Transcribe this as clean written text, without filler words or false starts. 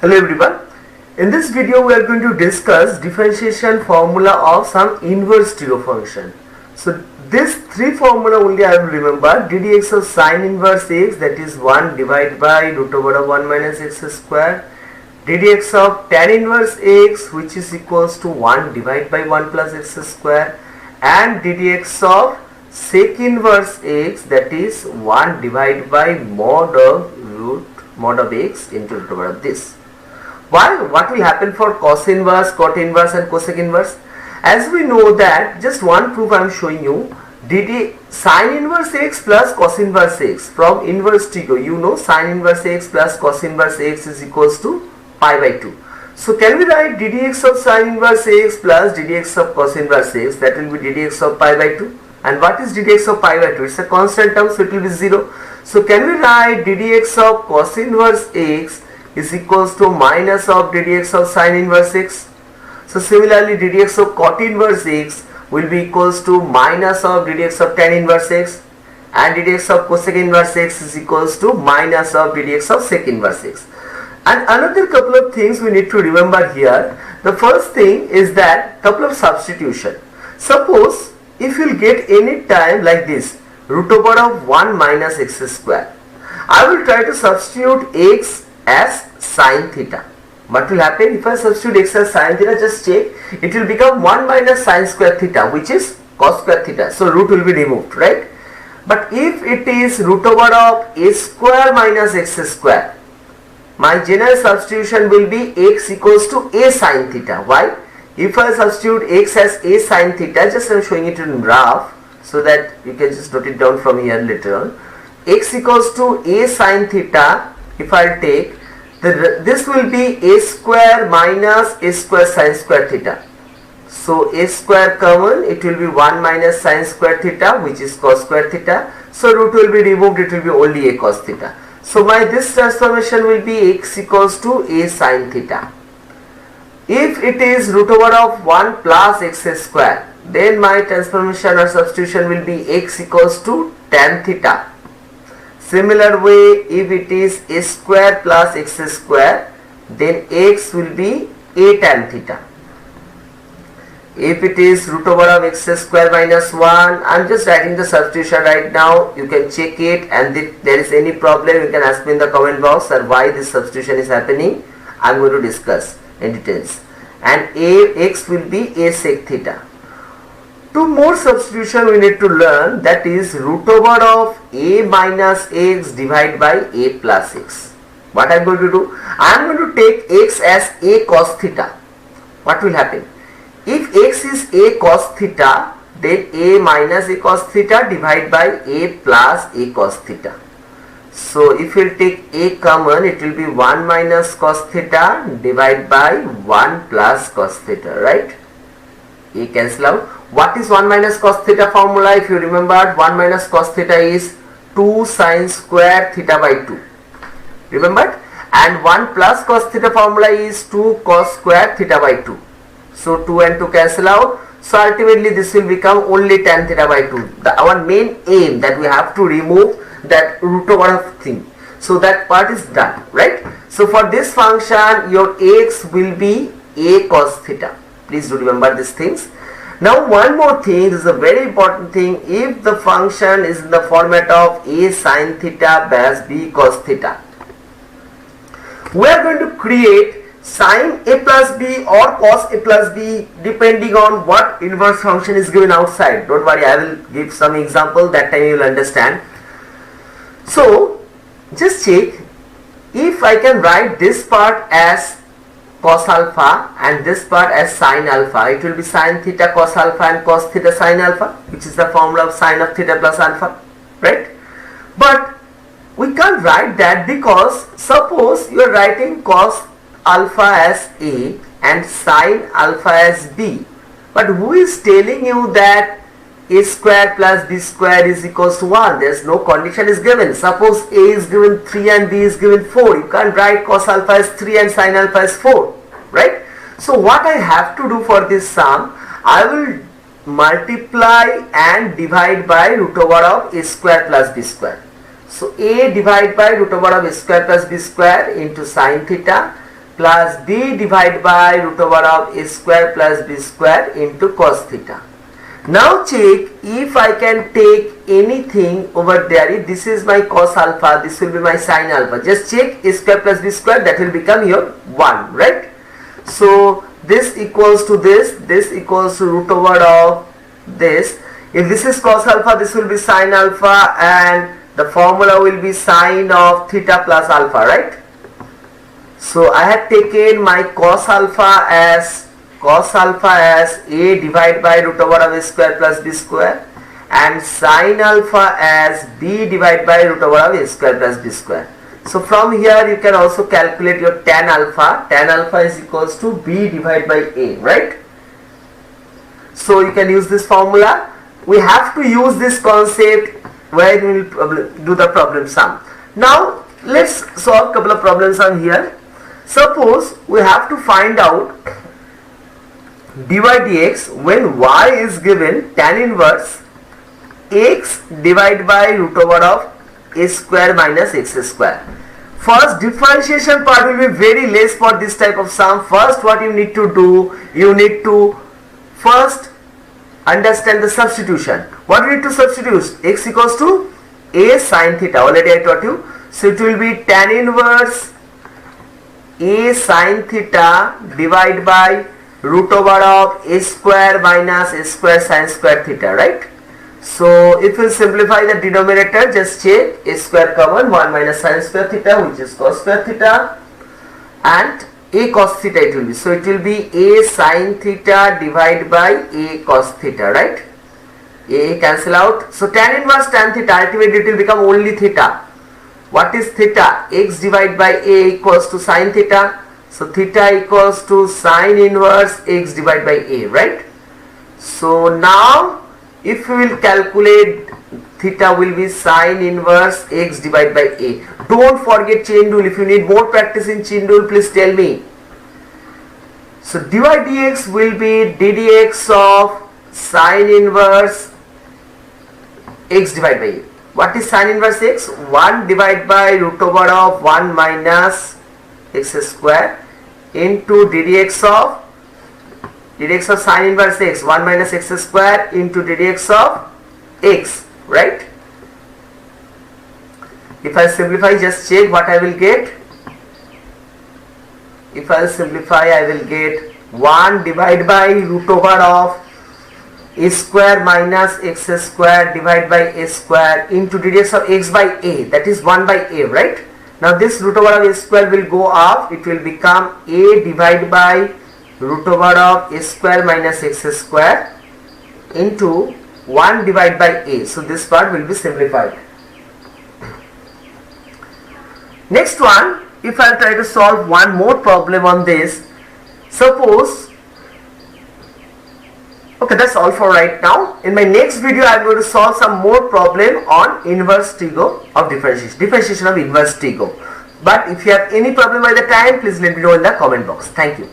Hello everyone. In this video we are going to discuss differentiation formula of some inverse zero function. So this three formula only I will remember. ddx of sine inverse x, that is 1 divided by root over of 1 minus x square. ddx of tan inverse x, which is equals to 1 divided by 1 plus x square, and ddx of sec inverse x, that is 1 divided by mod of x into root over of this. While what will happen for cos inverse, cot inverse and cosec inverse? As we know that, just one proof I am showing you, dd sin inverse x plus cos inverse x from inverse trigo, you know sin inverse x plus cos inverse x is equals to pi by 2. So can we write ddx of sin inverse x plus ddx of cos inverse x, that will be ddx of pi by 2. And what is ddx of pi by 2? It's a constant term, so it will be 0. So can we write ddx of cos inverse x is equals to minus of ddx of sin inverse x. So similarly ddx of cot inverse x will be equals to minus of ddx of tan inverse x, and ddx of cosec inverse x is equals to minus of ddx of sec inverse x. And another couple of things we need to remember here. The first thing is that couple of substitution. Suppose if you will get any time like this, root over of 1 minus x square, I will try to substitute x as sin theta. What will happen if I substitute x as sin theta? Just check, it will become 1 minus sin square theta, which is cos square theta. So root will be removed, right? But if it is root over of a square minus x square, my general substitution will be x equals to a sin theta. Why? If I substitute x as a sin theta, just I am showing it in graph so that you can just note it down from here later on. X equals to a sin theta. If I take this will be a square minus a square sin square theta. So a square common, it will be 1 minus sin square theta, which is cos square theta. So root will be removed, it will be only a cos theta. So my this transformation will be x equals to a sin theta. If it is root over of 1 plus x square, then my transformation or substitution will be x equals to tan theta. Similar way, if it is a square plus x square, then x will be a tan theta. If it is root over of x square minus 1, I am just writing the substitution right now. You can check it, and if there is any problem, you can ask me in the comment box or why this substitution is happening. I am going to discuss in details. And x will be a sec theta. Two more substitution we need to learn, that is root over of a minus x divided by a plus x. What I am going to do? I am going to take x as a cos theta. What will happen? If x is a cos theta, then a minus a cos theta divided by a plus a cos theta. So if you take a common, it will be 1 minus cos theta divided by 1 plus cos theta, right? A cancel out. What is 1 minus cos theta formula? If you remember, 1 minus cos theta is 2 sin square theta by 2. Remembered? And 1 plus cos theta formula is 2 cos square theta by 2. So 2 and 2 cancel out. So ultimately this will become only tan theta by 2. Our main aim that we have to remove that root over of thing. So that part is done, right? So for this function, your x will be a cos theta. Please do remember these things. Now one more thing, this is a very important thing. If the function is in the format of a sin theta plus b cos theta, we are going to create sin a plus b or cos a plus b depending on what inverse function is given outside. Don't worry, I will give some example, that time you will understand. So just check, if I can write this part as cos alpha and this part as sin alpha, it will be sin theta cos alpha and cos theta sin alpha, which is the formula of sin of theta plus alpha, right? But we can't write that because suppose you are writing cos alpha as a and sin alpha as b, but who is telling you that a square plus b square is equals to 1? There is no condition is given. Suppose a is given 3 and b is given 4. You can't write cos alpha as 3 and sin alpha as 4, right? So what I have to do for this sum, I will multiply and divide by root over of a square plus b square. So a divided by root over of a square plus b square into sin theta plus b divided by root over of a square plus b square into cos theta. Now check if I can take anything over there. If this is my cos alpha, this will be my sin alpha. Just check a square plus b square, that will become your 1, right? So this equals to this equals to root over of this. If this is cos alpha, this will be sin alpha, and the formula will be sin of theta plus alpha, right? So I have taken my cos alpha as a divided by root over of a square plus b square, and sin alpha as b divided by root over of a square plus b square. So from here you can also calculate your tan alpha. Tan alpha is equals to b divided by a, right? So you can use this formula. We have to use this concept where we will do the problem sum. Now let's solve a couple of problems on here. Suppose we have to find out dy dx when y is given tan inverse x divided by root over of a square minus x square. First, differentiation part will be very less for this type of sum. First, what you need to do, you need to first understand the substitution. What you need to substitute? X equals to a sin theta. Already I taught you. So it will be tan inverse a sin theta divided by root over of a square minus a square sin square theta, right? So if you simplify the denominator, just check a square common, 1 minus sin square theta, which is cos square theta, and a cos theta it will be. So it will be a sin theta divided by a cos theta, right? A cancel out. So tan inverse tan theta, ultimately it will become only theta. What is theta? X divided by a equals to sin theta. So theta equals to sin inverse x divided by a, right? So now if we will calculate, theta will be sin inverse x divided by a. Don't forget chain rule. If you need more practice in chain rule, please tell me. So dy dx will be ddx of sin inverse x divided by a. What is sin inverse x? 1 divided by root over of 1 minus x square into ddx of sin inverse x, 1 minus x square into ddx of x, right? If I simplify, just check what I will get. If I simplify, I will get 1 divided by root over of a square minus x square divided by a square into ddx of x by a, that is 1 by a, right? Now this root over of a square will go up, it will become a divided by root over of a square minus x square into 1 divided by a. So this part will be simplified. Next one, if I try to solve one more problem on this, suppose, okay, that's all for right now. In my next video, I am going to solve some more problem on inverse trigo of differentiation of inverse trigo. But if you have any problem by the time, please let me know in the comment box. Thank you.